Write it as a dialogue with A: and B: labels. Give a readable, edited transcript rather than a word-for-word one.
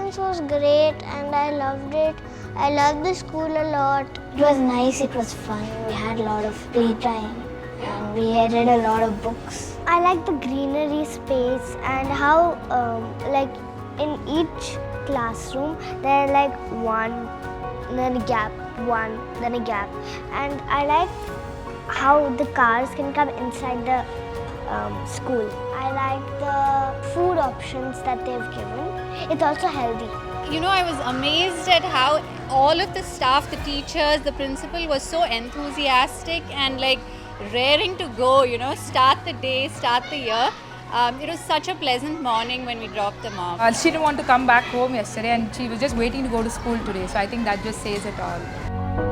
A: experience was great and I loved it. I loved the school a lot.
B: It was nice, it was fun. We had a lot of free time and we read a lot of books.
A: I like the greenery space and how like in each classroom there are like one, then a gap, one, then a gap. And I like how the cars can come inside the school. I like the food options that they've given. It's also healthy.
C: You know, I was amazed at how all of the staff, the teachers, the principal was so enthusiastic and like raring to go, you know, start the day, start the year. It was such a pleasant morning when we dropped them off.
D: She didn't want to come back home yesterday and she was just waiting to go to school today. So I think that just says it all.